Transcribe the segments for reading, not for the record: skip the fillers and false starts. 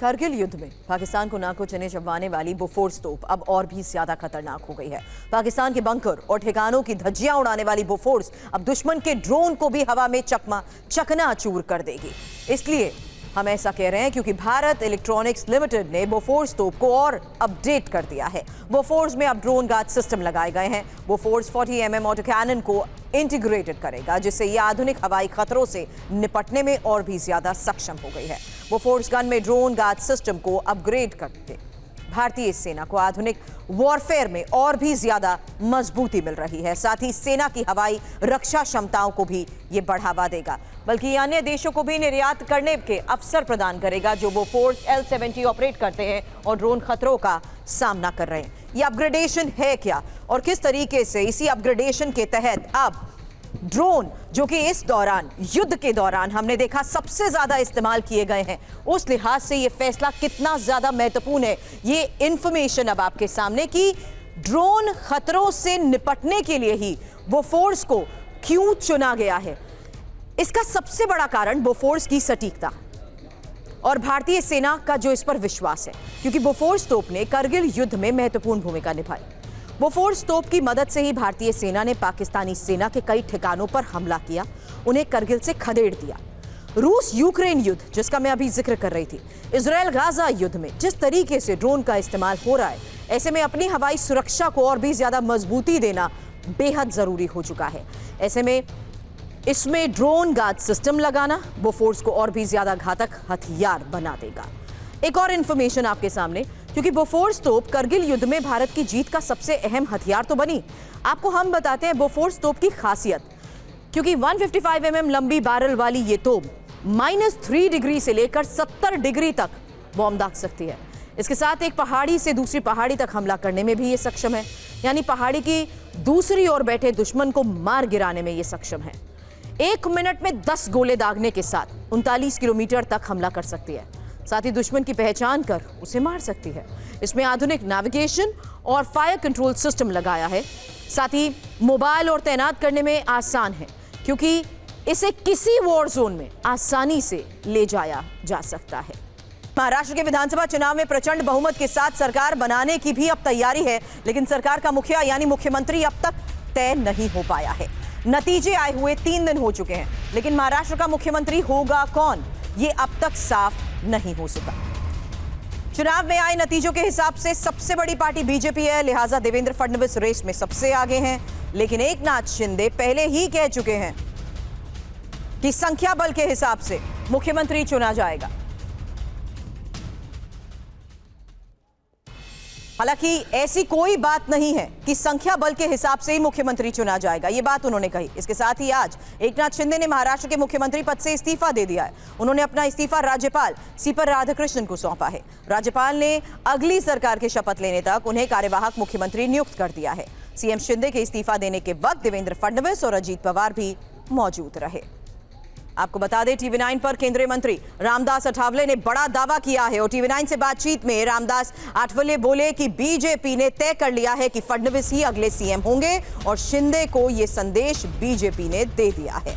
कारगिल युद्ध में पाकिस्तान को नाको चने चबवाने वाली बोफोर्स तोप अब और भी ज्यादा खतरनाक हो गई है। पाकिस्तान के बंकर और ठिकानों की धज्जियां उड़ाने वाली बोफोर्स अब दुश्मन के ड्रोन को भी हवा में चकनाचूर कर देगी। इसलिए हम ऐसा कह रहे हैं क्योंकि भारत इलेक्ट्रॉनिक्स लिमिटेड ने बोफोर्स तोप को और अपडेट कर दिया है। बोफोर्स में अब ड्रोन गार्ड सिस्टम लगाए गए हैं। बोफोर्स 40 mm ऑटो कैनन को इंटीग्रेटेड करेगा, जिससे ये आधुनिक हवाई खतरों से निपटने में और भी ज्यादा सक्षम हो गई है। बोफोर्स गन में ड्रोन गार्ड सिस्टम को अपग्रेड करके भारतीय सेना को आधुनिक वॉरफेयर में और भी ज्यादा मजबूती मिल रही है। साथ ही सेना की हवाई रक्षा क्षमताओं को भी ये बढ़ावा देगा, बल्कि अन्य देशों को भी निर्यात करने के अवसर प्रदान करेगा जो बोफोर्स L-70 ऑपरेट करते हैं और ड्रोन खतरों का सामना कर रहे हैं। ये अपग्रेडेशन है क्या और किस तरीके से इसी अपग्रेडेशन के तहत अब ड्रोन, जो कि इस दौरान युद्ध के दौरान हमने देखा सबसे ज्यादा इस्तेमाल किए गए हैं, उस लिहाज से यह फैसला कितना ज्यादा महत्वपूर्ण है, ये इंफॉर्मेशन अब आपके सामने कि ड्रोन खतरों से निपटने के लिए ही बोफोर्स को क्यों चुना गया है। इसका सबसे बड़ा कारण बोफोर्स की सटीकता और भारतीय सेना का जो इस पर विश्वास है, क्योंकि बोफोर्स तोप ने कारगिल युद्ध में महत्वपूर्ण भूमिका निभाई। बोफोर्स तोप की मदद से ही भारतीय सेना ने पाकिस्तानी सेना के कई ठिकानों पर हमला किया, उन्हें कारगिल से खदेड़ दिया। रूस यूक्रेन युद्ध, जिसका मैं अभी जिक्र कर रही थी, इजराइल गाजा युद्ध में जिस तरीके से ड्रोन का इस्तेमाल हो रहा है, ऐसे में अपनी हवाई सुरक्षा को और भी ज्यादा मजबूती देना बेहद जरूरी हो चुका है। ऐसे में इसमें ड्रोन गार्ड सिस्टम लगाना बोफोर्स को और भी ज्यादा घातक हथियार बना देगा। एक और इंफॉर्मेशन आपके सामने, क्योंकि बोफोर्स तोप कारगिल युद्ध में भारत की जीत का सबसे अहम हथियार तो बनी। आपको हम बताते हैं बोफोर्स तोप की खासियत, क्योंकि 155 mm लंबी बैरल वाली ये तोप -3 डिग्री से लेकर 70 डिग्री तक बॉम्ब दाग सकती है। इसके साथ एक पहाड़ी से दूसरी पहाड़ी तक हमला करने में भी ये सक्षम है, यानी पहाड़ी की दूसरी ओर बैठे दुश्मन को मार गिराने में ये सक्षम है। 1 मिनट में 10 गोले दागने के साथ 39 किलोमीटर तक हमला कर सकती है। साथ ही दुश्मन की पहचान कर उसे मार सकती है। इसमें आधुनिक नेविगेशन और फायर कंट्रोल सिस्टम लगाया है। साथ ही मोबाइल और तैनात करने में आसान है, क्योंकि इसे किसी वॉर जोन में आसानी से ले जाया जा सकता है। महाराष्ट्र के विधानसभा चुनाव में प्रचंड बहुमत के साथ सरकार बनाने की भी अब तैयारी है, लेकिन सरकार का मुखिया यानी मुख्यमंत्री अब तक तय नहीं हो पाया है। नतीजे आए हुए 3 दिन हो चुके हैं, लेकिन महाराष्ट्र का मुख्यमंत्री होगा कौन, ये अब तक साफ नहीं हो सका। चुनाव में आए नतीजों के हिसाब से सबसे बड़ी पार्टी बीजेपी है, लिहाजा देवेंद्र फडणवीस रेस में सबसे आगे हैं। लेकिन एकनाथ शिंदे पहले ही कह चुके हैं कि संख्या बल के हिसाब से मुख्यमंत्री चुना जाएगा। हालांकि ऐसी कोई बात नहीं है कि संख्या बल के हिसाब से ही मुख्यमंत्री चुना जाएगा, ये बात उन्होंने कही। इसके साथ ही आज एकनाथ शिंदे ने महाराष्ट्र के मुख्यमंत्री पद से इस्तीफा दे दिया है। उन्होंने अपना इस्तीफा राज्यपाल सीपी राधाकृष्णन को सौंपा है। राज्यपाल ने अगली सरकार के शपथ लेने तक उन्हें कार्यवाहक मुख्यमंत्री नियुक्त कर दिया है। सीएम शिंदे के इस्तीफा देने के वक्त देवेंद्र फडणवीस और अजीत पवार भी मौजूद रहे। आपको बता दें, टीवी 9 पर केंद्रीय मंत्री रामदास अठावले ने बड़ा दावा किया है और टीवी 9 से बातचीत में रामदास अठावले बोले कि बीजेपी ने तय कर लिया है कि फडणवीस ही अगले सीएम होंगे और शिंदे को यह संदेश बीजेपी ने दे दिया है।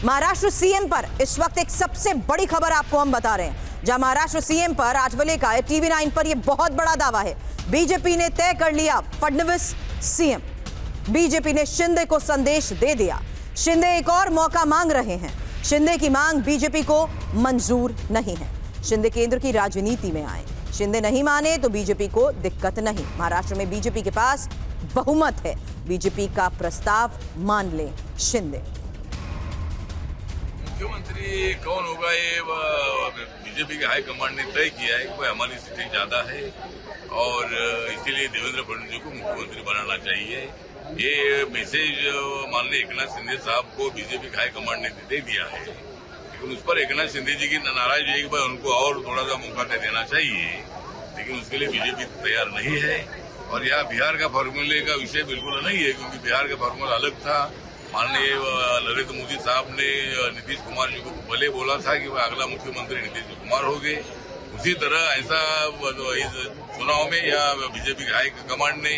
महाराष्ट्र सीएम पर इस वक्त एक सबसे बड़ी खबर आपको हम बता रहे हैं, जहां महाराष्ट्र सीएम पर अठावले का टीवी 9 पर यह बहुत बड़ा दावा है। बीजेपी ने तय कर लिया फडणवीस सीएम, बीजेपी ने शिंदे को संदेश दे दिया। शिंदे एक और मौका मांग रहे हैं। शिंदे की मांग बीजेपी को मंजूर नहीं है। शिंदे केंद्र की राजनीति में आए, शिंदे नहीं माने तो बीजेपी को दिक्कत नहीं। महाराष्ट्र में बीजेपी के पास बहुमत है, बीजेपी का प्रस्ताव मान ले शिंदे। मुख्यमंत्री कौन होगा ये बीजेपी के हाईकमांड ने तय किया है कि हमारी सीटें ज्यादा है और इसीलिए देवेंद्र फडणवीस को मुख्यमंत्री बनाना चाहिए। ये मैसेज माननीय एकनाथ शिंदे साहब को बीजेपी के हाईकमांड ने दे दिया है, लेकिन उस पर एकनाथ शिंदे जी की नाराजगी है कि भाई उनको और थोड़ा सा मौका दे देना चाहिए, लेकिन उसके लिए बीजेपी तैयार नहीं है। और यहाँ बिहार का फार्मूले का विषय बिल्कुल नहीं है, क्योंकि बिहार का फार्मूला अलग था। माननीय नरेंद्र मोदी साहब ने नीतीश कुमार जी को पहले बोला था कि वह अगला मुख्यमंत्री नीतीश कुमार होंगे। उसी तरह ऐसा चुनाव में या बीजेपी के हाईकमांड ने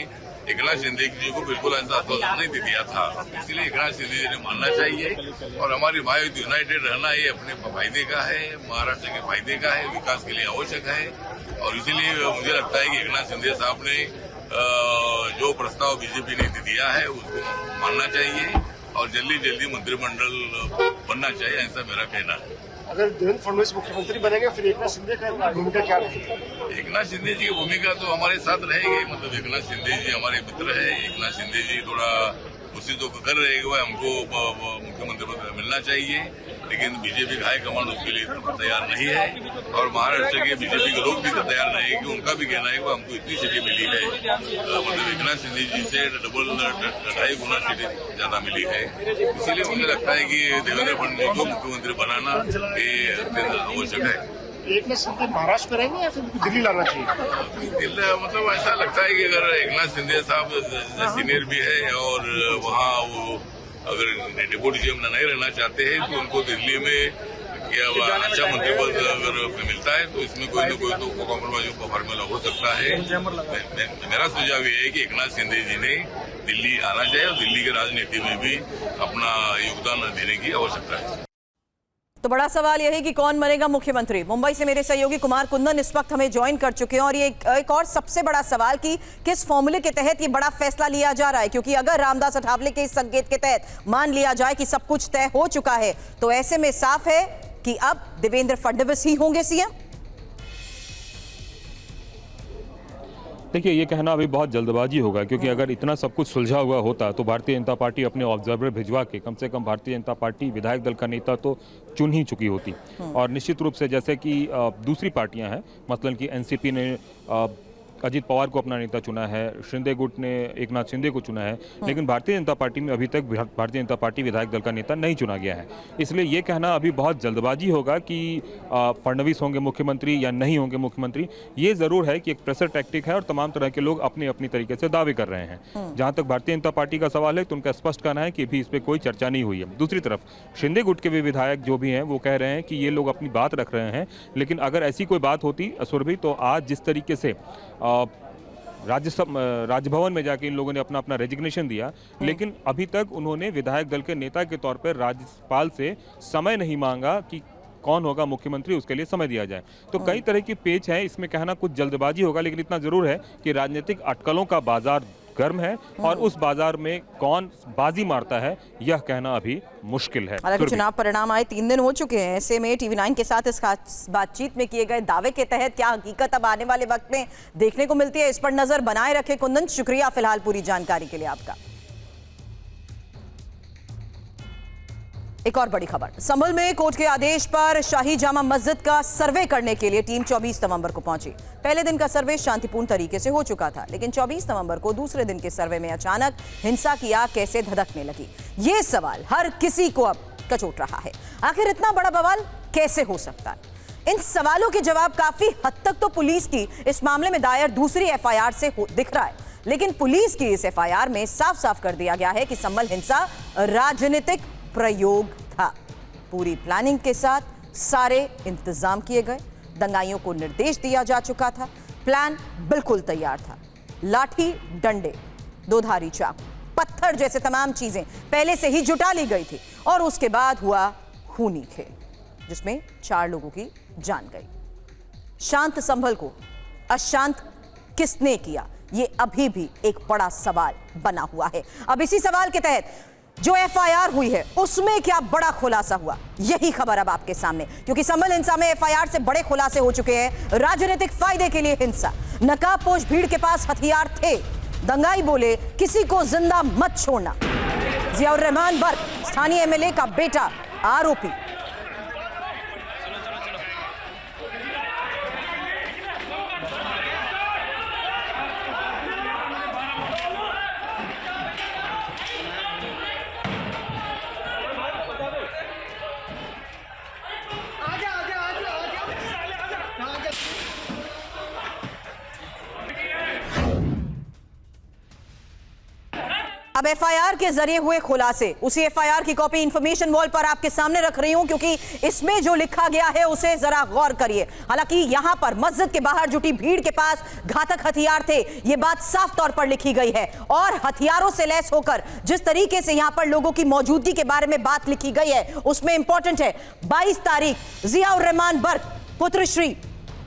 एकनाथ शिंदे जी को बिल्कुल ऐसा आश्वासन नहीं दे दिया था। इसलिए एकनाथ शिंदे जी ने मानना चाहिए और हमारी महायुति यूनाइटेड रहना ये अपने फायदे का है, महाराष्ट्र के फायदे का है, विकास के लिए आवश्यक है। और इसीलिए मुझे लगता है कि एकनाथ शिंदे साहब ने जो प्रस्ताव बीजेपी ने दिया है उसको मानना चाहिए और जल्दी जल्दी मंत्रिमंडल बनना चाहिए, ऐसा मेरा कहना है। अगर देवेंद्र फडणवीस मुख्यमंत्री बनेंगे फिर एकनाथ शिंदे का भूमिका क्या रहेगी? एकनाथ शिंदे जी की भूमिका तो हमारे साथ रहेगी। मतलब एकनाथ शिंदे जी हमारे मित्र है। एकनाथ शिंदे जी थोड़ा कोशिश तो कर रहे हैं कि हमको मुख्यमंत्री पद मिलना चाहिए, लेकिन बीजेपी का हाईकमान उसके लिए तैयार नहीं है और महाराष्ट्र के बीजेपी के लोग भी तैयार नहीं है कि उनका भी कहना है कि हमको इतनी सीटें मिली है, मतलब एकनाथ शिंदे जी से डबल 2.5 गुना सीटें ज्यादा मिली है। इसीलिए मुझे लगता है कि देवेंद्र फडणवीस को मुख्यमंत्री बनाना ये अत्यंत आवश्यक है। एकनाथ शिंदे महाराष्ट्र में रहेंगे या फिर दिल्ली लाना चाहिए? मतलब ऐसा लगता है कि अगर एकनाथ शिंदे साहब सीनियर भी है और वहाँ वो अगर डिप्टी सीएम नहीं रहना चाहते हैं तो उनको दिल्ली में या अच्छा मंत्री पद अगर मिलता है तो इसमें कोई न कोई तो कॉम्प्रोमाइज का फार्मूला हो सकता है। मेरा सुझाव ये है कि एकनाथ शिंदे जी ने दिल्ली आना चाहिए और दिल्ली की राजनीति में भी अपना योगदान देने की आवश्यकता है। तो बड़ा सवाल यह है कि कौन बनेगा मुख्यमंत्री। मुंबई से मेरे सहयोगी कुमार कुंदन इस वक्त हमें ज्वाइन कर चुके हैं और ये एक और सबसे बड़ा सवाल कि किस फॉर्मूले के तहत ये बड़ा फैसला लिया जा रहा है, क्योंकि अगर रामदास अठावले के इस संकेत के तहत मान लिया जाए कि सब कुछ तय हो चुका है तो ऐसे में साफ है कि अब देवेंद्र फडणवीस ही होंगे सीएम। देखिए, ये कहना अभी बहुत जल्दबाजी होगा, क्योंकि अगर इतना सब कुछ सुलझा हुआ होता तो भारतीय जनता पार्टी अपने ऑब्जर्वर भिजवा के कम से कम भारतीय जनता पार्टी विधायक दल का नेता तो चुन ही चुकी होती। और निश्चित रूप से जैसे कि दूसरी पार्टियां हैं, मसलन कि एनसीपी ने अजीत पवार को अपना नेता चुना है, शिंदे गुट ने एकनाथ शिंदे को चुना है, लेकिन भारतीय जनता पार्टी में अभी तक भारतीय जनता पार्टी विधायक दल का नेता नहीं चुना गया है। इसलिए ये कहना अभी बहुत जल्दबाजी होगा कि फडणवीस होंगे मुख्यमंत्री या नहीं होंगे मुख्यमंत्री। ये जरूर है कि एक प्रेशर टैक्टिक है और तमाम तरह के लोग अपने अपनी तरीके से दावे कर रहे हैं। जहां तक भारतीय जनता पार्टी का सवाल है तो उनका स्पष्ट कहना है कि अभी इस पर कोई चर्चा नहीं हुई है। दूसरी तरफ शिंदे गुट के भी विधायक जो भी हैं वो कह रहे हैं कि ये लोग अपनी बात रख रहे हैं, लेकिन अगर ऐसी कोई बात होती सुरभि तो आज जिस तरीके से राजभवन में जाके इन लोगों ने अपना रेजिग्नेशन दिया, लेकिन अभी तक उन्होंने विधायक दल के नेता के तौर पर राज्यपाल से समय नहीं मांगा कि कौन होगा मुख्यमंत्री, उसके लिए समय दिया जाए। तो कई तरह की पेच है, इसमें कहना कुछ जल्दबाजी होगा, लेकिन इतना जरूर है कि राजनीतिक अटकलों का बाजार गर्म है और उस बाजार में कौन बाजी मारता है यह कहना अभी मुश्किल है। हालांकि चुनाव परिणाम आए 3 दिन हो चुके हैं, ऐसे में TV9 के साथ इस खास बातचीत में किए गए दावे के तहत क्या हकीकत अब आने वाले वक्त में देखने को मिलती है, इस पर नजर बनाए रखे कुंदन। शुक्रिया फिलहाल पूरी जानकारी के लिए आपका। एक और बड़ी खबर, संभल में कोर्ट के आदेश पर शाही जामा मस्जिद का सर्वे करने के लिए टीम 24 नवंबर को पहुंची। पहले दिन का सर्वे शांतिपूर्ण तरीके से हो चुका था, लेकिन 24 नवंबर को दूसरे दिन के सर्वे में अचानक हिंसा की आग कैसे धधकने लगी, ये सवाल हर किसी को अब कचोट रहा है। आखिर इतना बड़ा बवाल कैसे हो सकता है? इन सवालों के जवाब काफी हद तक तो पुलिस की इस मामले में दायर दूसरी FIR से दिख रहा है, लेकिन पुलिस की इस FIR में साफ साफ कर दिया गया है कि संभल हिंसा राजनीतिक प्रयोग था। पूरी प्लानिंग के साथ सारे इंतजाम किए गए, दंगाइयों को निर्देश दिया जा चुका था, प्लान बिल्कुल तैयार था। लाठी, डंडे, दोधारी चाकू, पत्थर जैसे तमाम चीजें पहले से ही जुटा ली गई थी और उसके बाद हुआ खूनी खेल, जिसमें 4 लोगों की जान गई। शांत संभल को अशांत किसने किया, ये अभी भी एक बड़ा सवाल बना हुआ है। अब इसी सवाल के तहत जो FIR हुई है उसमें क्या बड़ा खुलासा हुआ, यही खबर अब आपके सामने, क्योंकि संभल हिंसा में FIR से बड़े खुलासे हो चुके हैं। राजनीतिक फायदे के लिए हिंसा, नकाबपोश भीड़ के पास हथियार थे, दंगाई बोले किसी को जिंदा मत छोड़ना। जियाउर रहमान बर्क, स्थानीय MLA का बेटा, आरोपी। अब एफआईआर के जरिए हुए खुलासे, उसी एफआईआर की कॉपी इंफॉर्मेशन वॉल पर आपके सामने रख रही हूं, क्योंकि इसमें जो लिखा गया है उसे जरा गौर करिए। हालांकि यहां पर मस्जिद के बाहर जुटी भीड़ के पास घातक हथियार थे, यह बात साफ तौर पर लिखी गई है। और हथियारों से लैस होकर जिस तरीके से यहां पर लोगों की मौजूदगी के बारे में बात लिखी गई है उसमें इंपॉर्टेंट है 22 तारीख जियाउर रहमान बर्क पुत्र श्री,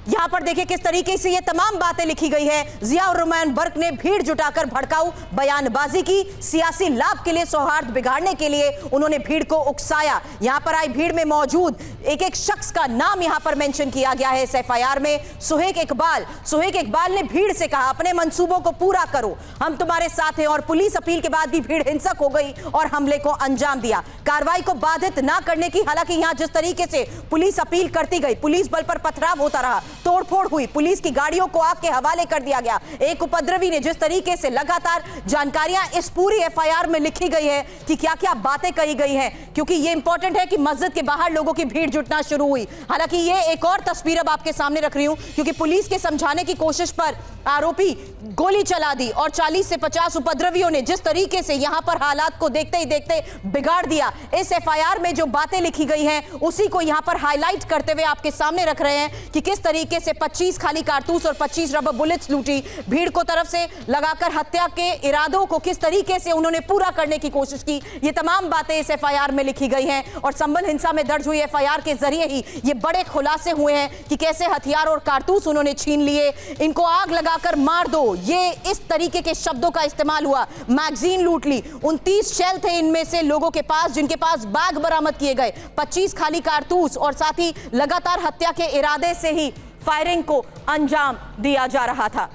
यहां पर देखिए किस तरीके से ये तमाम बातें लिखी गई है। जियाउर रहमान बर्क ने भीड़ जुटाकर भड़काऊ बयानबाजी की, सियासी लाभ के लिए, सौहार्द बिगाड़ने के लिए उन्होंने भीड़ को उकसाया। यहां पर आई भीड़ में मौजूद एक एक शख्स का नाम यहां पर मेंशन किया गया है इस एफआईआर में। सुहेग इकबाल ने भीड़ से कहा अपने मंसूबों को पूरा करो, हम तुम्हारे साथ हैं। और पुलिस अपील के बाद भी भीड़ हिंसक हो गई और हमले को अंजाम दिया। कार्रवाई को बाधित ना करने की, हालांकि यहां जिस तरीके से पुलिस अपील करती गई, पुलिस बल पर पथराव होता रहा, तोड़फोड़ हुई, पुलिस की गाड़ियों को आग के हवाले कर दिया गया। एक उपद्रवी ने जिस तरीके से लगातार जानकारियां इस पूरी एफआईआर में लिखी गई है कि क्या क्या बातें कही गई हैं, क्योंकि यह इंपॉर्टेंट है कि मस्जिद के बाहर लोगों की भीड़ जुटना शुरू हुई। हालांकि ये एक और तस्वीर अब आपके सामने रख रही हूं, क्योंकि पुलिस के समझाने की कोशिश पर आरोपी गोली चला दी और 40 से 50 उपद्रवियों ने जिस तरीके से यहां पर हालात को देखते ही देखते बिगाड़ दिया। इस एफआईआर में जो बातें लिखी गई हैं उसी को यहां पर हाईलाइट करते हुए आपके सामने रख रहे हैं कि किस तरीके से 25 खाली कारतूस और 25 रबर बुलेट्स लूटी, भीड़ को तरफ से लगाकर हत्या के इरादों को किस तरीके से उन्होंने पूरा करने की कोशिश की। ये तमाम बातें इस एफआईआर में लिखी गई हैं और संबल हिंसा में दर्ज हुई एफआईआर के जरिए ही ये बड़े खुलासे हुए हैं कि कैसे हथियार और कारतूस उन्होंने छीन लिए, इनको आग लगाकर मार दो, ये इस तरीके के शब्दों का इस्तेमाल हुआ। मैगजीन लूट ली, 29 शेल थे इनमें से लोगों के पास, जिनके पास बैग बरामद किए गए, 25 खाली कारतूस और साथ ही लगातार हत्या के इरादे से ही फायरिंग को अंजाम दिया जा रहा था।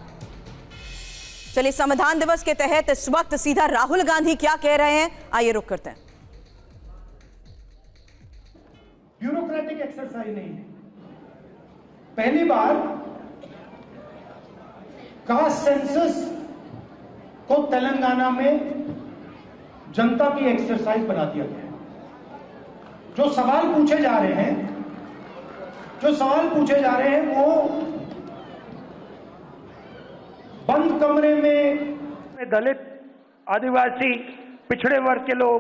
चलिए, संविधान दिवस के तहत इस वक्त सीधा राहुल गांधी क्या कह रहे हैं, आइए रुक करते हैं। ब्यूरोक्रेटिक एक्सरसाइज नहीं है। पहली बार कास्ट सेंसस को तेलंगाना में जनता की एक्सरसाइज बना दिया गया है। जो सवाल पूछे जा रहे हैं वो बंद कमरे में दलित, आदिवासी, पिछड़े वर्ग के लोग,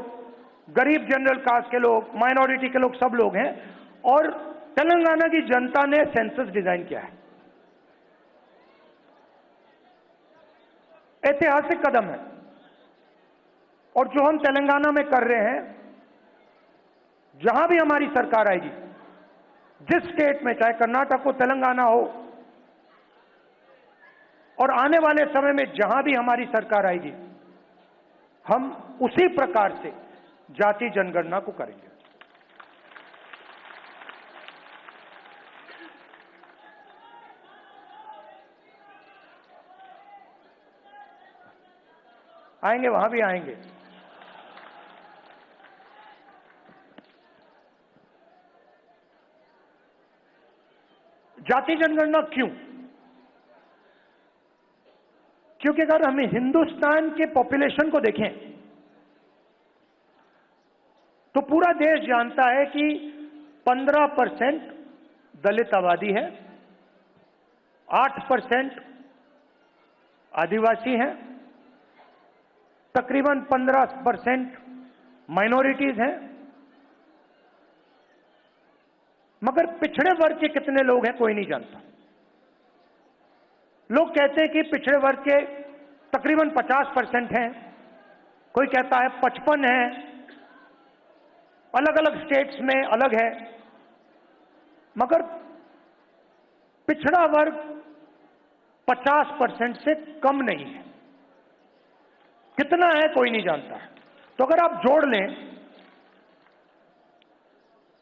गरीब जनरल कास्ट के लोग, माइनॉरिटी के लोग, सब लोग हैं। और तेलंगाना की जनता ने सेंसस डिजाइन किया है। ऐतिहासिक कदम है। और जो हम तेलंगाना में कर रहे हैं, जहां भी हमारी सरकार आएगी, जिस स्टेट में, चाहे कर्नाटक हो, तेलंगाना हो, और आने वाले समय में जहां भी हमारी सरकार आएगी, हम उसी प्रकार से जाति जनगणना को करेंगे। आएंगे, वहां भी आएंगे। जाति जनगणना क्यों? क्योंकि अगर हम हिंदुस्तान के पॉपुलेशन को देखें तो पूरा देश जानता है कि 15% दलित आबादी है, 8% आदिवासी हैं, तकरीबन 15% माइनॉरिटीज हैं। मगर पिछड़े वर्ग के कितने लोग हैं कोई नहीं जानता। लोग कहते हैं कि पिछड़े वर्ग के तकरीबन 50% हैं, कोई कहता है 55 है, अलग अलग स्टेट्स में अलग है। मगर पिछड़ा वर्ग 50% से कम नहीं है। कितना है कोई नहीं जानता। तो अगर आप जोड़ लें,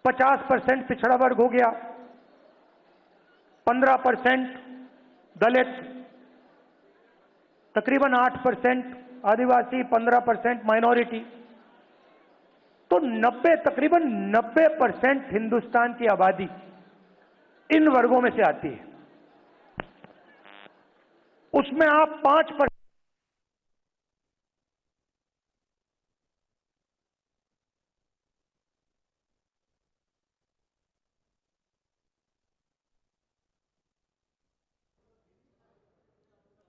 50% पिछड़ा वर्ग हो गया, 15% दलित, तकरीबन 8% आदिवासी, 15% माइनॉरिटी, तो तकरीबन 90% हिंदुस्तान की आबादी इन वर्गों में से आती है। उसमें आप 5%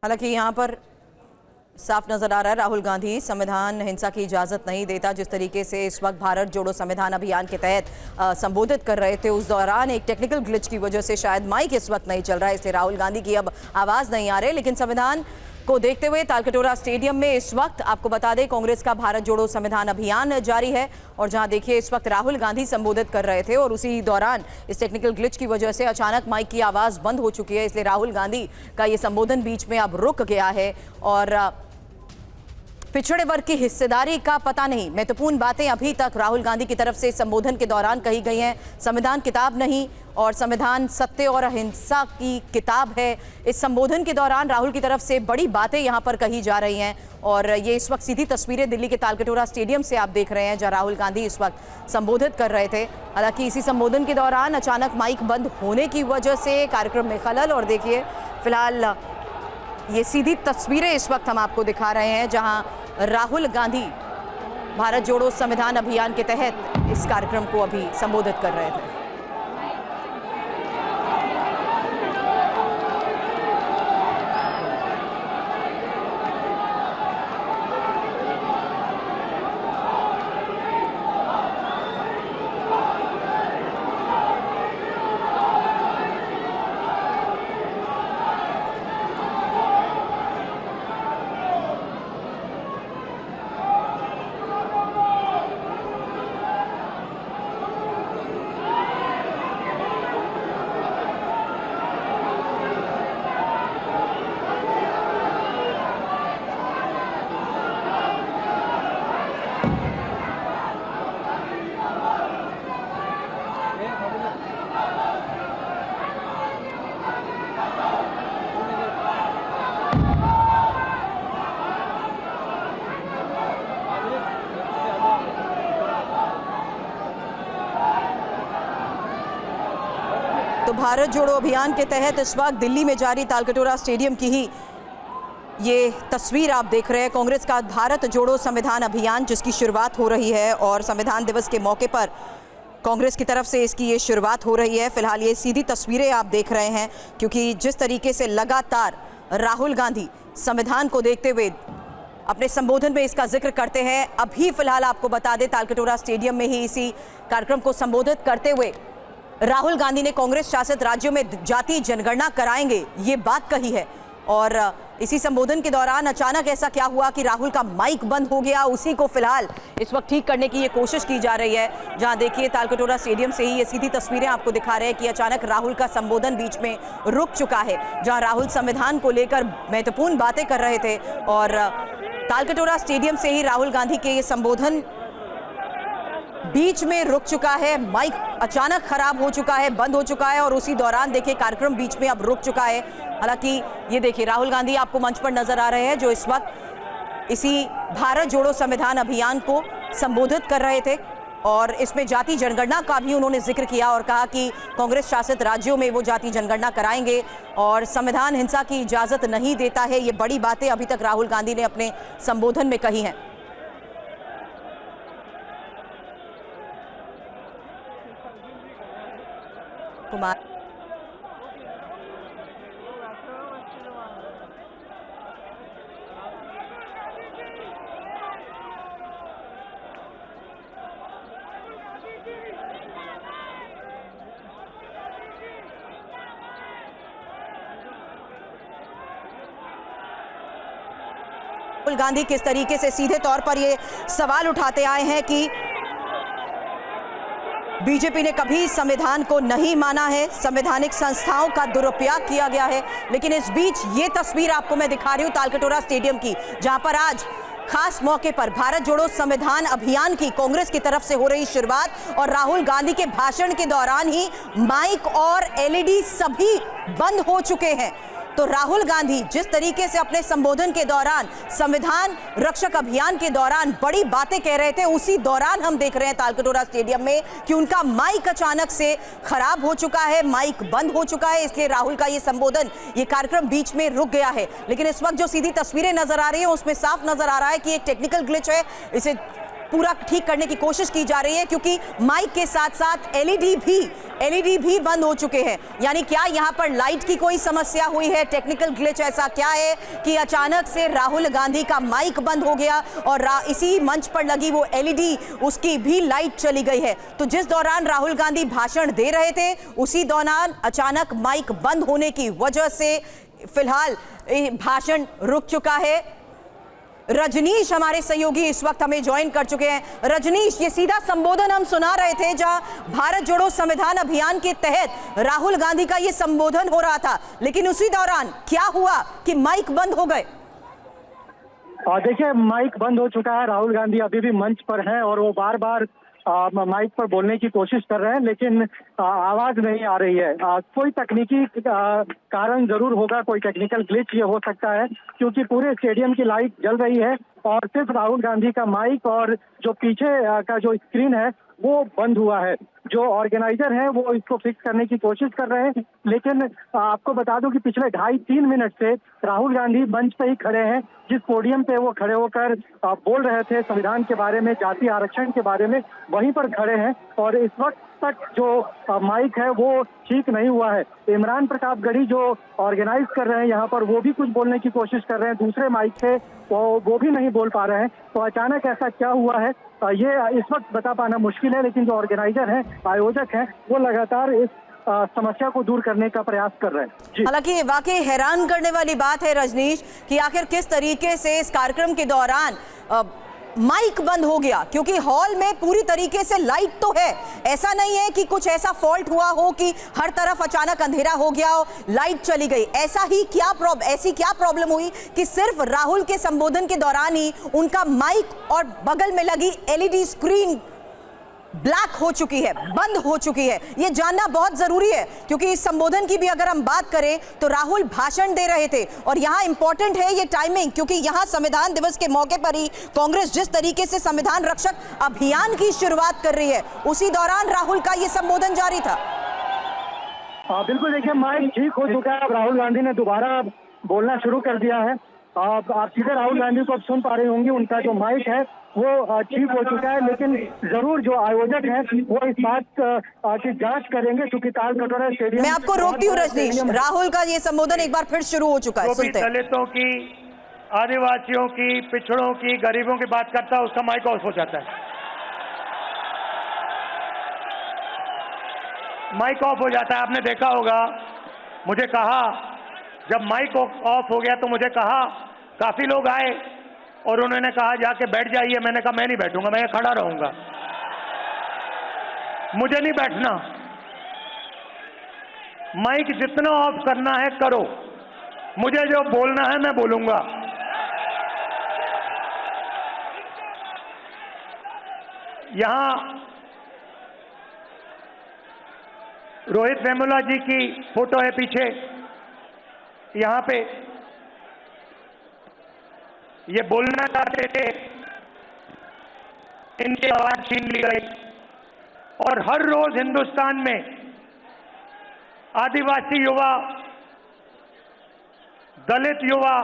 हालांकि यहां पर साफ नजर आ रहा है राहुल गांधी संविधान हिंसा की इजाजत नहीं देता। जिस तरीके से इस वक्त भारत जोड़ो संविधान अभियान के तहत संबोधित कर रहे थे, उस दौरान एक टेक्निकल ग्लिच की वजह से शायद माइक इस वक्त नहीं चल रहा है, इसलिए राहुल गांधी की अब आवाज नहीं आ रही। लेकिन संविधान को देखते हुए तालकटोरा स्टेडियम में इस वक्त आपको बता दें कांग्रेस का भारत जोड़ो संविधान अभियान जारी है और जहां देखिए इस वक्त राहुल गांधी संबोधित कर रहे थे और उसी दौरान इस टेक्निकल ग्लिच की वजह से अचानक माइक की आवाज बंद हो चुकी है, इसलिए राहुल गांधी का ये संबोधन बीच में अब रुक गया है। और पिछड़े वर्ग की हिस्सेदारी का पता नहीं, महत्वपूर्ण बातें अभी तक राहुल गांधी की तरफ से संबोधन के दौरान कही गई हैं। संविधान किताब नहीं और संविधान सत्य और अहिंसा की किताब है। इस संबोधन के दौरान राहुल की तरफ से बड़ी बातें यहां पर कही जा रही हैं और ये इस वक्त सीधी तस्वीरें दिल्ली के तालकटोरा स्टेडियम से आप देख रहे हैं जहां राहुल गांधी इस वक्त संबोधित कर रहे थे। हालांकि इसी संबोधन के दौरान अचानक माइक बंद होने की वजह से कार्यक्रम में खलल। और देखिए फिलहाल ये सीधी तस्वीरें इस वक्त हम आपको दिखा रहे हैं जहां राहुल गांधी भारत जोड़ो संविधान अभियान के तहत इस कार्यक्रम को अभी संबोधित कर रहे थे। तो भारत जोड़ो अभियान के तहत इस वक्त दिल्ली में जारी तालकटोरा स्टेडियम की ही ये तस्वीर आप देख रहे हैं। कांग्रेस का भारत जोड़ो संविधान अभियान जिसकी शुरुआत हो रही है और संविधान दिवस के मौके पर कांग्रेस की तरफ से इसकी ये शुरुआत हो रही है। फिलहाल ये सीधी तस्वीरें आप देख रहे हैं क्योंकि जिस तरीके से लगातार राहुल गांधी संविधान को देखते हुए अपने संबोधन में इसका जिक्र करते हैं। अभी फिलहाल आपको बता दें तालकटोरा स्टेडियम में ही इसी कार्यक्रम को संबोधित करते हुए राहुल गांधी ने कांग्रेस शासित राज्यों में जाति जनगणना कराएंगे ये बात कही है। और इसी संबोधन के दौरान अचानक ऐसा क्या हुआ कि राहुल का माइक बंद हो गया, उसी को फिलहाल इस वक्त ठीक करने की ये कोशिश की जा रही है। जहां देखिए तालकटोरा स्टेडियम से ही ये सीधी तस्वीरें आपको दिखा रहे हैं कि अचानक राहुल का संबोधन बीच में रुक चुका है। जहां राहुल संविधान को लेकर महत्वपूर्ण बातें कर रहे थे और तालकटोरा स्टेडियम से ही राहुल गांधी के ये संबोधन बीच में रुक चुका है, माइक अचानक खराब हो चुका है, बंद हो चुका है और उसी दौरान देखिए कार्यक्रम बीच में अब रुक चुका है। हालांकि ये देखिए राहुल गांधी आपको मंच पर नजर आ रहे हैं जो इस वक्त इसी भारत जोड़ो संविधान अभियान को संबोधित कर रहे थे और इसमें जाति जनगणना का भी उन्होंने जिक्र किया और कहा कि कांग्रेस शासित राज्यों में वो जाति जनगणना कराएंगे और संविधान हिंसा की इजाजत नहीं देता है। ये बड़ी बातें अभी तक राहुल गांधी ने अपने संबोधन में कही हैं। कुमार राहुल गांधी किस तरीके से सीधे तौर पर ये सवाल उठाते आए हैं कि बीजेपी ने कभी संविधान को नहीं माना है, संवैधानिक संस्थाओं का दुरुपयोग किया गया है। लेकिन इस बीच ये तस्वीर आपको मैं दिखा रही हूं तालकटोरा स्टेडियम की, जहां पर आज खास मौके पर भारत जोड़ो संविधान अभियान की कांग्रेस की तरफ से हो रही शुरुआत और राहुल गांधी के भाषण के दौरान ही माइक और एलईडी सभी बंद हो चुके हैं। तो राहुल गांधी जिस तरीके से अपने संबोधन के दौरान संविधान रक्षक अभियान के दौरान बड़ी बातें कह रहे थे, उसी दौरान हम देख रहे हैं तालकटोरा स्टेडियम में कि उनका माइक अचानक से खराब हो चुका है, माइक बंद हो चुका है। इसलिए राहुल का ये संबोधन, ये कार्यक्रम बीच में रुक गया है। लेकिन इस वक्त जो सीधी तस्वीरें नजर आ रही है उसमें साफ नजर आ रहा है कि एक टेक्निकल ग्लिच है, इसे पूरा ठीक करने की कोशिश की जा रही है, क्योंकि माइक के साथ साथ एलईडी भी बंद हो चुके हैं। यानी क्या यहां पर लाइट की कोई समस्या हुई है, टेक्निकल ग्लिच ऐसा क्या है कि अचानक से राहुल गांधी का माइक बंद हो गया और इसी मंच पर लगी वो एलईडी उसकी भी लाइट चली गई है। तो जिस दौरान राहुल गांधी भाषण दे रहे थे उसी दौरान अचानक माइक बंद होने की वजह से फिलहाल भाषण रुक चुका है। रजनीश हमारे सहयोगी इस वक्त हमें ज्वाइन कर चुके हैं। रजनीश, ये सीधा संबोधन हम सुना रहे थे जहां भारत जोड़ो संविधान अभियान के तहत राहुल गांधी का ये संबोधन हो रहा था, लेकिन उसी दौरान क्या हुआ कि माइक बंद हो गए? देखिए, माइक बंद हो चुका है। राहुल गांधी अभी भी मंच पर हैं और वो बार बार माइक पर बोलने की कोशिश कर रहे हैं, लेकिन आवाज नहीं आ रही है। कोई तकनीकी कारण जरूर होगा, कोई टेक्निकल ग्लिच ये हो सकता है, क्योंकि पूरे स्टेडियम की लाइट जल रही है और सिर्फ राहुल गांधी का माइक और जो पीछे का जो स्क्रीन है वो बंद हुआ है। जो ऑर्गेनाइजर हैं वो इसको फिक्स करने की कोशिश कर रहे हैं, लेकिन आपको बता दूं कि पिछले 2.5-3 मिनट से राहुल गांधी मंच पे ही खड़े हैं। जिस पोडियम पे वो खड़े होकर बोल रहे थे संविधान के बारे में, जातीय आरक्षण के बारे में, वहीं पर खड़े हैं और इस वक्त तक जो माइक है वो ठीक नहीं हुआ है। इमरान प्रतापगढ़ी जो ऑर्गेनाइज कर रहे हैं यहाँ पर, वो भी कुछ बोलने की कोशिश कर रहे हैं दूसरे माइक से, वो भी नहीं बोल पा रहे हैं। तो अचानक ऐसा क्या हुआ है ये इस वक्त बता पाना मुश्किल है, लेकिन जो ऑर्गेनाइजर हैं, आयोजक हैं, वो लगातार इस समस्या को दूर करने का प्रयास कर रहे हैं। हालांकि वाकई हैरान करने वाली बात है रजनीश कि आखिर किस तरीके से इस कार्यक्रम के दौरान माइक बंद हो गया, क्योंकि हॉल में पूरी तरीके से लाइट तो है। ऐसा नहीं है कि कुछ ऐसा फॉल्ट हुआ हो कि हर तरफ अचानक अंधेरा हो गया हो, लाइट चली गई। ऐसी क्या प्रॉब्लम हुई कि सिर्फ राहुल के संबोधन के दौरान ही उनका माइक और बगल में लगी एलईडी स्क्रीन ब्लैक हो चुकी है, बंद हो चुकी है? ये जानना बहुत जरूरी है, क्योंकि इस संबोधन की भी अगर हम बात करें तो राहुल भाषण दे रहे थे और यहाँ इंपॉर्टेंट है ये टाइमिंग, क्योंकि यहाँ संविधान दिवस के मौके पर ही कांग्रेस जिस तरीके से संविधान रक्षक अभियान की शुरुआत कर रही है, उसी दौरान राहुल का ये संबोधन जारी था। बिल्कुल, देखिए, माइक ठीक हो चुका है। अब राहुल गांधी ने दोबारा बोलना शुरू कर दिया है। आप सीधे राहुल गांधी को अब सुन पा रही होंगी, उनका जो माइक है वो ठीक हो चुका है, लेकिन जरूर जो आयोजक हैं वो इस बात की जांच करेंगे, क्योंकि तालकटोरा स्टेडियम। मैं आपको रोकती हूँ रजनीश, राहुल का ये संबोधन एक बार फिर शुरू हो चुका है, सुनते हैं। दलितों की, आदिवासियों की, पिछड़ों की, गरीबों की बात करता है, उसका माइक ऑफ हो जाता है। माइक ऑफ हो जाता है। आपने देखा होगा, मुझे कहा जब माइक ऑफ हो गया तो मुझे कहा, काफी लोग आए और उन्होंने कहा जाके बैठ जाइए। मैंने कहा मैं नहीं बैठूंगा, मैं खड़ा रहूंगा, मुझे नहीं बैठना। माइक जितना ऑफ करना है करो, मुझे जो बोलना है मैं बोलूंगा। यहां रोहित वेमुला जी की फोटो है पीछे, यहां पे ये बोलना चाहते थे, इनकी आवाज छीन ली गई। और हर रोज हिंदुस्तान में आदिवासी युवा, दलित युवा,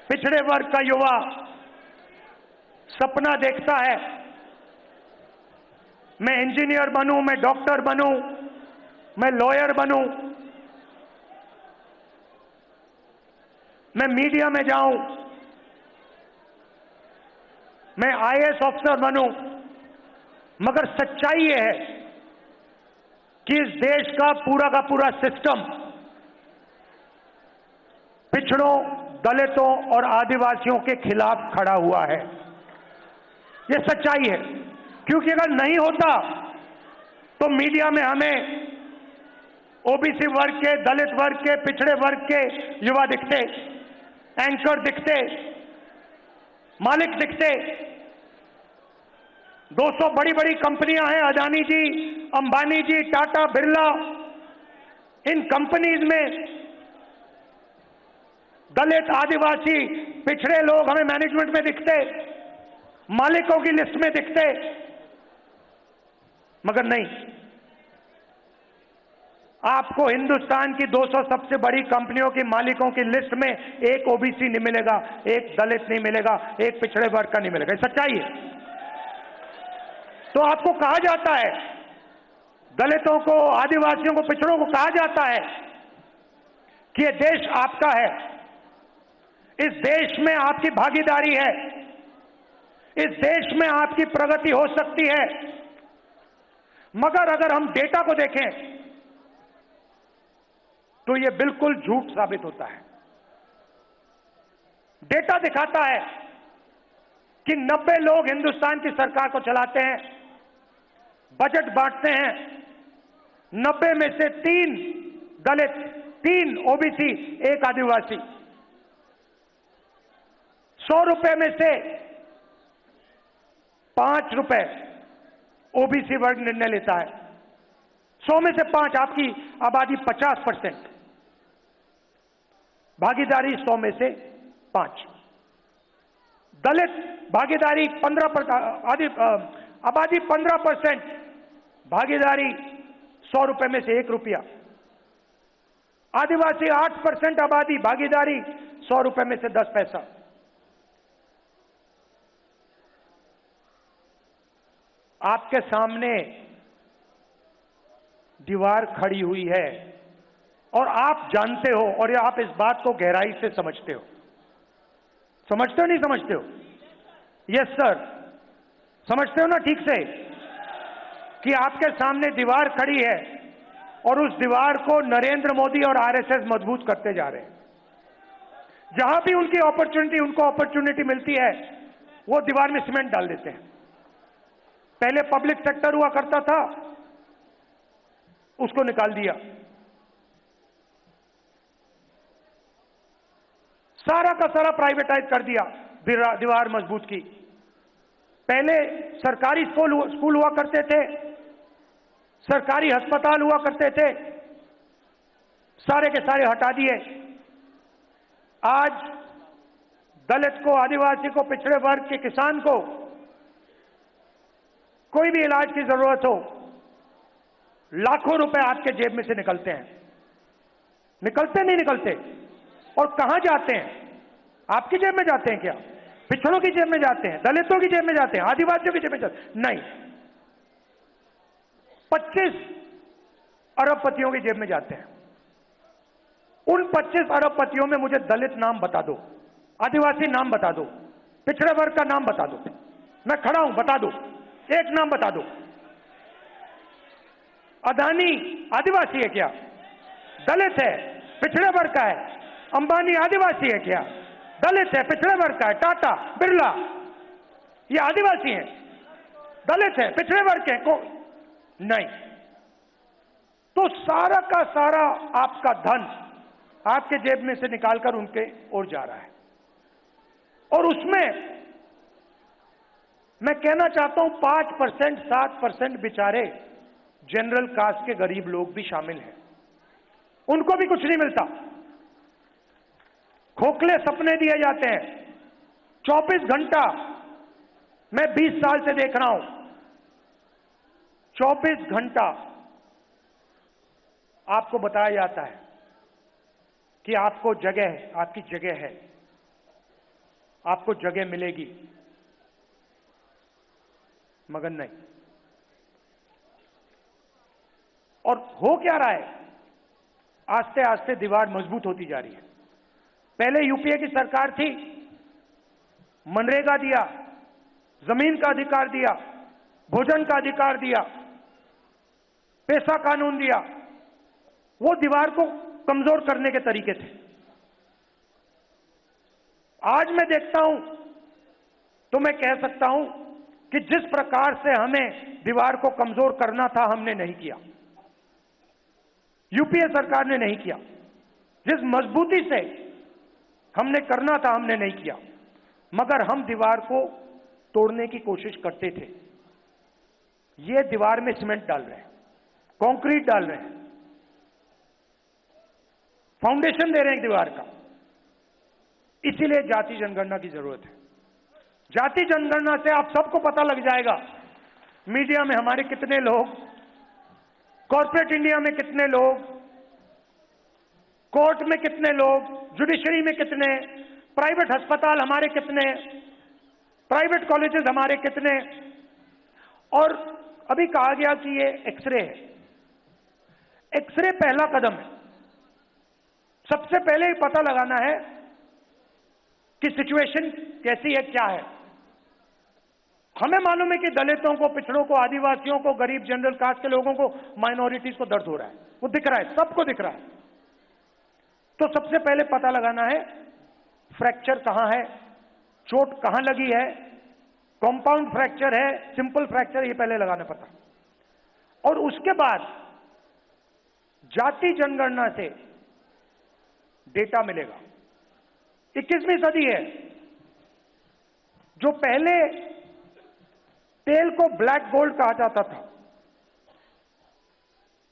पिछड़े वर्ग का युवा सपना देखता है, मैं इंजीनियर बनूं, मैं डॉक्टर बनूं, मैं लॉयर बनूं, मैं मीडिया में जाऊं, मैं आईएएस ऑफिसर बनूं। मगर सच्चाई यह है कि इस देश का पूरा सिस्टम पिछड़ों, दलितों और आदिवासियों के खिलाफ खड़ा हुआ है। यह सच्चाई है, क्योंकि अगर नहीं होता तो मीडिया में हमें ओबीसी वर्ग के, दलित वर्ग के, पिछड़े वर्ग के युवा दिखते, एंकर दिखते, मालिक दिखते। 200 बड़ी कंपनियां हैं, अदानी जी, अंबानी जी, टाटा, बिरला। इन कंपनीज में दलित, आदिवासी, पिछड़े लोग हमें मैनेजमेंट में दिखते, मालिकों की लिस्ट में दिखते, मगर नहीं। आपको हिंदुस्तान की 200 सबसे बड़ी कंपनियों की मालिकों की लिस्ट में एक ओबीसी नहीं मिलेगा, एक दलित नहीं मिलेगा, एक पिछड़े वर्ग का नहीं मिलेगा। सच्चाई है। तो आपको कहा जाता है, दलितों को, आदिवासियों को, पिछड़ों को कहा जाता है कि ये देश आपका है, इस देश में आपकी भागीदारी है, इस देश में आपकी प्रगति हो सकती है। मगर अगर हम डेटा को देखें तो यह बिल्कुल झूठ साबित होता है। डेटा दिखाता है कि 90 लोग हिंदुस्तान की सरकार को चलाते हैं, बजट बांटते हैं, 90 में से 3 दलित, 3 ओबीसी, 1 आदिवासी। 100 रुपए में से 5 रुपए ओबीसी वर्ग निर्णय लेता है। 100 में से 5, आपकी आबादी 50%, भागीदारी 100 में से 5। दलित भागीदारी 15%, आबादी 15%, भागीदारी 100 रुपए में से 1 रुपया। आदिवासी 8% आबादी, भागीदारी 100 रुपए में से 10 पैसा। आपके सामने दीवार खड़ी हुई है और आप जानते हो, और आप इस बात को गहराई से समझते हो। समझते हो नहीं समझते हो? यस सर, समझते हो ना ठीक से कि आपके सामने दीवार खड़ी है और उस दीवार को नरेंद्र मोदी और आरएसएस मजबूत करते जा रहे हैं। जहां भी उनको अपॉर्चुनिटी मिलती है, वो दीवार में सीमेंट डाल देते हैं। पहले पब्लिक सेक्टर हुआ करता था, उसको निकाल दिया। सारा का सारा प्राइवेटाइज कर दिया, दीवार मजबूत की। पहले सरकारी स्कूल हुआ करते थे, सरकारी अस्पताल हुआ करते थे, सारे के सारे हटा दिए। आज दलित को, आदिवासी को, पिछड़े वर्ग के किसान को कोई भी इलाज की जरूरत हो, लाखों रुपए आपके जेब में से निकलते हैं। निकलते नहीं निकलते? और कहां जाते हैं? आपकी जेब में जाते हैं क्या? पिछड़ों की जेब में जाते हैं? दलितों की जेब में जाते हैं? आदिवासियों की जेब में जाते हैं? नहीं, 25 अरबपतियों की जेब में जाते हैं। उन 25 अरबपतियों में मुझे दलित नाम बता दो, आदिवासी नाम बता दो, पिछड़े वर्ग का नाम बता दो। मैं खड़ा हूं, बता दो, एक नाम बता दो। अदानी आदिवासी है क्या? दलित है, पिछड़े वर्ग का है। अंबानी आदिवासी है क्या? दलित है, पिछड़े वर्ग का है। टाटा, बिरला, ये आदिवासी हैं, दलित है, पिछड़े वर्ग के को नहीं। तो सारा का सारा आपका धन आपके जेब में से निकालकर उनके ओर जा रहा है। और उसमें मैं कहना चाहता हूं 5%, 7% बेचारे जनरल कास्ट के गरीब लोग भी शामिल हैं, उनको भी कुछ नहीं मिलता। खोखले सपने दिए जाते हैं। 24 घंटा मैं 20 साल से देख रहा हूं, 24 घंटा आपको बताया जाता है कि आपको जगह है, आपकी जगह है, आपको जगह मिलेगी, मगर नहीं। और हो क्या रहा है? आस्ते आस्ते दीवार मजबूत होती जा रही है। पहले यूपीए की सरकार थी, मनरेगा दिया, जमीन का अधिकार दिया, भोजन का अधिकार दिया, पैसा कानून दिया। वो दीवार को कमजोर करने के तरीके थे। आज मैं देखता हूं तो मैं कह सकता हूं कि जिस प्रकार से हमें दीवार को कमजोर करना था, हमने नहीं किया, यूपीए सरकार ने नहीं किया। जिस मजबूती से हमने करना था, हमने नहीं किया। मगर हम दीवार को तोड़ने की कोशिश करते थे। ये दीवार में सीमेंट डाल रहे हैं, कंक्रीट डाल रहे हैं, फाउंडेशन दे रहे हैं दीवार का। इसीलिए जाति जनगणना की जरूरत है। जाति जनगणना से आप सबको पता लग जाएगा, मीडिया में हमारे कितने लोग, कॉर्पोरेट इंडिया में कितने लोग, कोर्ट में कितने लोग, जुडिशरी में कितने, प्राइवेट अस्पताल हमारे कितने, प्राइवेट कॉलेजेस हमारे कितने, और अभी कहा गया कि ये एक्सरे है। एक्सरे पहला कदम है। सबसे पहले ही पता लगाना है कि सिचुएशन कैसी है, क्या है। हमें मालूम है कि दलितों को, पिछड़ों को, आदिवासियों को, गरीब जनरल कास्ट के लोगों को, माइनॉरिटीज को दर्द हो रहा है, वो दिख रहा है, सबको दिख रहा है। तो सबसे पहले पता लगाना है फ्रैक्चर कहां है, चोट कहां लगी है, कंपाउंड फ्रैक्चर है, सिंपल फ्रैक्चर, ये पहले लगाना पता। और उसके बाद जाति जनगणना से डेटा मिलेगा। 21वीं सदी है। जो पहले तेल को ब्लैक गोल्ड कहा जाता था,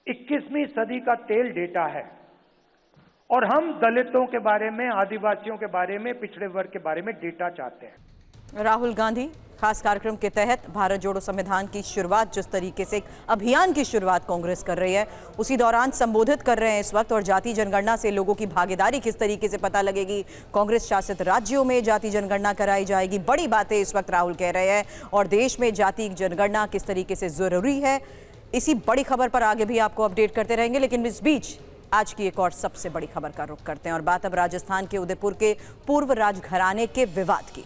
21वीं सदी का तेल डेटा है। और हम दलितों के बारे में, आदिवासियों के बारे में, पिछड़े वर्ग के बारे में डेटा चाहते हैं। राहुल गांधी खास कार्यक्रम के तहत भारत जोड़ो संविधान की शुरुआत, जिस तरीके से एक अभियान की शुरुआत कांग्रेस कर रही है, उसी दौरान संबोधित कर रहे हैं इस वक्त। और जाति जनगणना से लोगों की भागीदारी किस तरीके से पता लगेगी, कांग्रेस शासित राज्यों में जाति जनगणना कराई जाएगी, बड़ी बातें इस वक्त राहुल कह रहे हैं। और देश में जाति जनगणना किस तरीके से जरूरी है, इसी बड़ी खबर पर आगे भी आपको अपडेट करते रहेंगे। लेकिन इस बीच आज की एक और सबसे बड़ी खबर का रुख करते हैं और बात अब राजस्थान के उदयपुर के पूर्व राजघराने के विवाद की।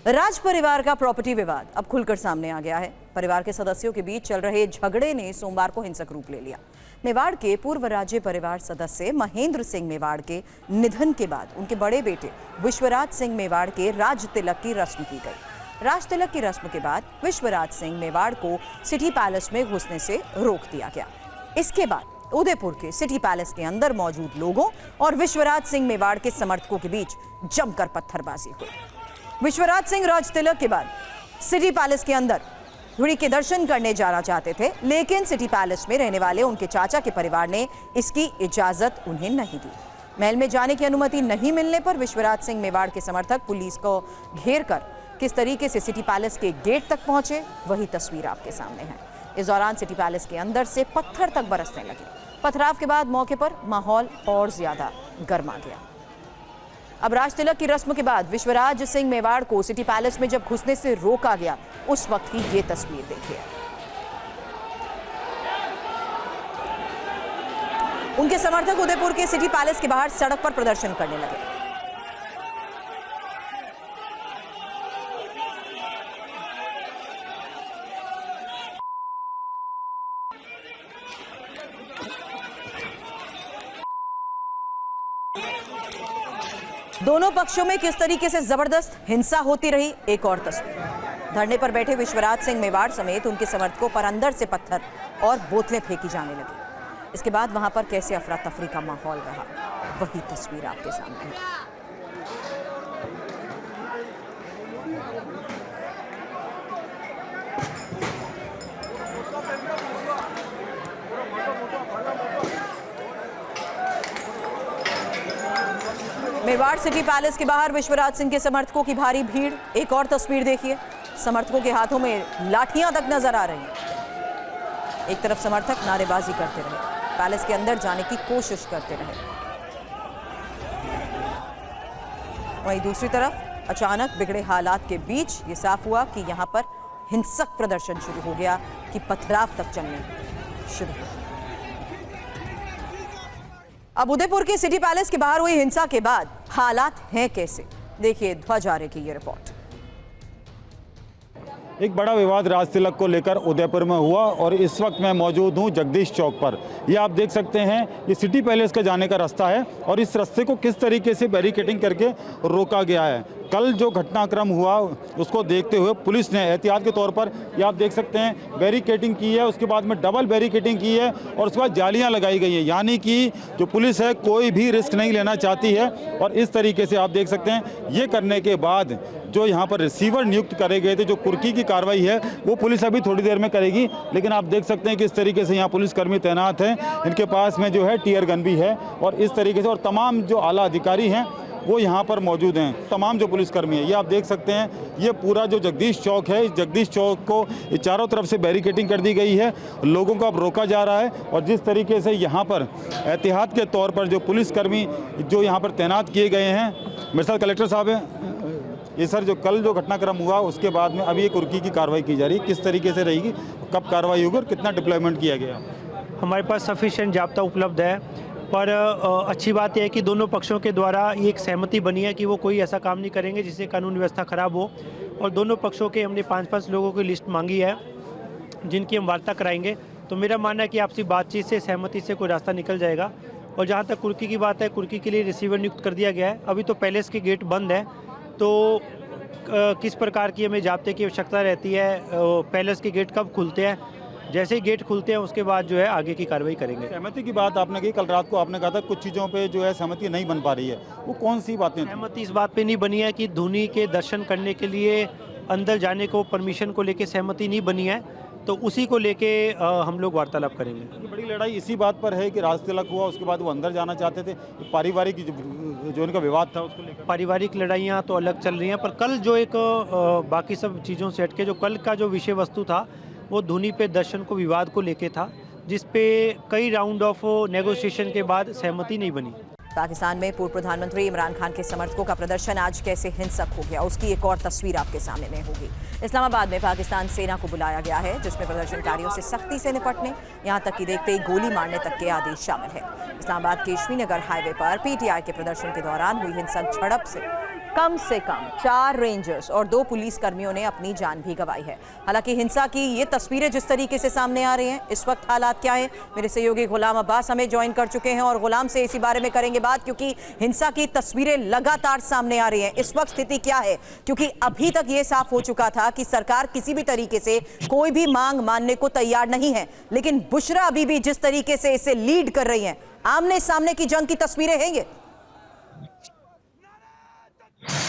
राज परिवार का प्रॉपर्टी विवाद अब खुलकर सामने आ गया है। परिवार के सदस्यों के बीच चल रहे झगड़े ने सोमवार को हिंसक रूप ले लिया। मेवाड़ के पूर्व राज्य परिवार सदस्य महेंद्र सिंह मेवाड़ के निधन के बाद उनके बड़े बेटे विश्वराज सिंह मेवाड़ के राज तिलक की रस्म की गई। राज तिलक की रस्म के बाद विश्वराज सिंह मेवाड़ को सिटी पैलेस में घुसने से रोक दिया गया। इसके बाद उदयपुर के सिटी पैलेस के अंदर मौजूद लोगों और विश्वराज सिंह मेवाड़ के समर्थकों के बीच जमकर पत्थरबाजी हुई। विश्वराज सिंह राज तिलक के बाद सिटी पैलेस के अंदर धुरी के दर्शन करने जाना चाहते थे, लेकिन सिटी पैलेस में रहने वाले उनके चाचा के परिवार ने इसकी इजाजत उन्हें नहीं दी। महल में जाने की अनुमति नहीं मिलने पर विश्वराज सिंह मेवाड़ के समर्थक पुलिस को घेर कर किस तरीके से सिटी पैलेस के गेट तक पहुंचे, वही तस्वीर आपके सामने है। इस दौरान सिटी पैलेस के अंदर से पत्थर तक बरसने लगे। पथराव के बाद मौके पर माहौल और ज्यादा गर्मा गया। अब राज तिलक की रस्म के बाद विश्वराज सिंह मेवाड़ को सिटी पैलेस में जब घुसने से रोका गया, उस वक्त की ये तस्वीर देखिए। उनके समर्थक उदयपुर के सिटी पैलेस के बाहर सड़क पर प्रदर्शन करने लगे। दोनों पक्षों में किस तरीके से जबरदस्त हिंसा होती रही, एक और तस्वीर। धरने पर बैठे विश्वराज सिंह मेवाड़ समेत उनके समर्थकों पर अंदर से पत्थर और बोतलें फेंकी जाने लगी। इसके बाद वहां पर कैसे अफरा तफरी का माहौल रहा, वही तस्वीर आपके सामने है। मेवाड़ सिटी पैलेस के बाहर विश्वराज सिंह के समर्थकों की भारी भीड़, एक और तस्वीर देखिए। समर्थकों के हाथों में लाठियां तक नजर आ रही हैं। एक तरफ समर्थक नारेबाजी करते रहे, पैलेस के अंदर जाने की कोशिश करते रहे, वहीं दूसरी तरफ अचानक बिगड़े हालात के बीच ये साफ हुआ कि यहां पर हिंसक प्रदर्शन शुरू हो गया कि पथराव तक चलने शुरू हो। अब उदयपुर के सिटी पैलेस के बाहर हुई हिंसा के बाद हालात हैं कैसे, देखिए ध्वज आर्य की ये रिपोर्ट। एक बड़ा विवाद राज तिलक को लेकर उदयपुर में हुआ और इस वक्त मैं मौजूद हूं जगदीश चौक पर। ये आप देख सकते हैं, ये सिटी पैलेस का जाने का रास्ता है और इस रास्ते को किस तरीके से बैरिकेडिंग करके रोका गया है। कल जो घटनाक्रम हुआ उसको देखते हुए पुलिस ने एहतियात के तौर पर, ये आप देख सकते हैं, बैरिकेडिंग की है, उसके बाद में डबल बैरिकेडिंग की है और उसके बाद जालियाँ लगाई गई हैं। यानी कि जो पुलिस है कोई भी रिस्क नहीं लेना चाहती है। और इस तरीके से आप देख सकते हैं, ये करने के बाद जो यहाँ पर रिसीवर नियुक्त करे गए थे, जो कुर्की की कार्रवाई है वो पुलिस अभी थोड़ी देर में करेगी। लेकिन आप देख सकते हैं कि इस तरीके से यहाँ पुलिसकर्मी तैनात हैं, इनके पास में जो है टीयर गन भी है और इस तरीके से, और तमाम जो आला अधिकारी हैं वो यहाँ पर मौजूद हैं, तमाम जो पुलिसकर्मी हैं। ये आप देख सकते हैं, ये पूरा जो जगदीश चौक है, इस जगदीश चौक को चारों तरफ से बैरिकेडिंग कर दी गई है, लोगों को अब रोका जा रहा है। और जिस तरीके से यहाँ पर एहतियात के तौर पर जो पुलिसकर्मी जो यहाँ पर तैनात किए गए हैं, मेरे साथ कलेक्टर साहब हैं, ये सर जो कल जो घटनाक्रम हुआ उसके बाद में अभी ये कुर्की की कार्रवाई की जा रही है, किस तरीके से रहेगी, कब कार्रवाई होगी और कितना डिप्लॉयमेंट किया गया? हमारे पास सफिशिएंट जाब्ता उपलब्ध है, पर अच्छी बात यह है कि दोनों पक्षों के द्वारा ये एक सहमति बनी है कि वो कोई ऐसा काम नहीं करेंगे जिससे कानून व्यवस्था खराब हो। और दोनों पक्षों के हमने 5-5 लोगों की लिस्ट मांगी है जिनकी हम वार्ता कराएंगे। तो मेरा मानना है कि आपसी बातचीत से, सहमति से कोई रास्ता निकल जाएगा। और जहाँ तक कुर्की की बात है, कुर्की के लिए रिसीवर नियुक्त कर दिया गया है। अभी तो पैलेस के गेट बंद है, तो किस प्रकार की हमें जाब्ते की आवश्यकता रहती है, पैलेस के गेट कब खुलते हैं, जैसे ही गेट खुलते हैं उसके बाद जो है आगे की कार्रवाई करेंगे। सहमति की बात आपने की, कल रात को आपने कहा था कुछ चीज़ों पे जो है सहमति नहीं बन पा रही है, वो कौन सी बातें थी? सहमति इस बात पे नहीं बनी है कि धुनी के दर्शन करने के लिए अंदर जाने को परमिशन को लेके सहमति नहीं बनी है, तो उसी को लेके हम लोग वार्तालाप करेंगे। बड़ी लड़ाई इसी बात पर है कि राज तिलक हुआ, उसके बाद वो अंदर जाना चाहते थे, पारिवारिक जो उनका विवाद था उसको लेकर। पारिवारिक लड़ाइयाँ तो अलग चल रही हैं, पर कल जो एक बाकी सब चीज़ों से हटके जो कल का जो विषय वस्तु था वो धुनी पे दर्शन को विवाद को लेके था, जिस पे कई राउंड ऑफ नेगोशिएशन के बाद सहमति नहीं बनी। पाकिस्तान में पूर्व प्रधानमंत्री इमरान खान के समर्थकों का प्रदर्शन आज कैसे हिंसक हो गया, उसकी एक और तस्वीर आपके सामने में होगी। इस्लामाबाद में पाकिस्तान सेना को बुलाया गया है, जिसमें प्रदर्शनकारियों से सख्ती से निपटने, यहां तक कि देखते ही गोली मारने तक के आदेश शामिल है। इस्लामाबाद के श्रीनगर हाईवे पर पीटीआई के प्रदर्शन के दौरान हुई हिंसक झड़प से कम 4 रेंजर्स और 2 पुलिस कर्मियों ने अपनी जान भी गंवाई है। हालांकि हिंसा की ये तस्वीरें जिस तरीके से सामने आ रही हैं, इस वक्त हालात क्या हैं, मेरे सहयोगी गुलाम अब्बास हमें ज्वाइन कर चुके हैं और गुलाम से इसी बारे में करेंगे बात, क्योंकि हिंसा की तस्वीरें लगातार सामने आ रही हैं। इस वक्त स्थिति क्या है, क्योंकि अभी तक ये साफ हो चुका था कि सरकार किसी भी तरीके से कोई भी मांग मानने को तैयार नहीं है, लेकिन बुशरा बीबी जिस तरीके से इसे लीड कर रही हैं, आमने सामने की जंग की तस्वीरें हैं ये।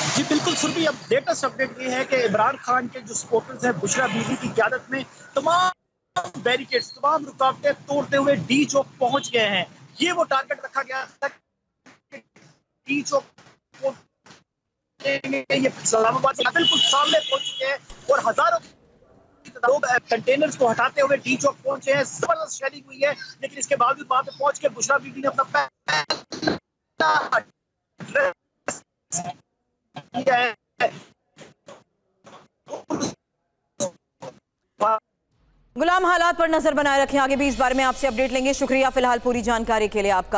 जी बिल्कुल सुरभि, अब लेटेस्ट अपडेट ये है कि इमरान खान के जो सपोर्टर्स हैं बुशरा बीबी की क़यादत में तमाम बैरिकेड्स, तमाम रुकावटें तोड़ते हुए डी चौक पहुंच गए हैं। ये वो टारगेट रखा गया था कि डी चौक ये इस्लामाबाद से बिल्कुल सामने पहुंच चुके हैं और हजारों लोग कंटेनर्स को हटाते हुए डी चौक पहुंचे हैं। जबरदस्त शेलिंग हुई है, लेकिन इसके बावजूद वहां पे पहुंच के बुशरा बीबी ने अपना गुलाम, हालात पर नजर बनाए रखें, आगे भी इस बारे में आपसे अपडेट लेंगे। शुक्रिया फिलहाल पूरी जानकारी के लिए आपका।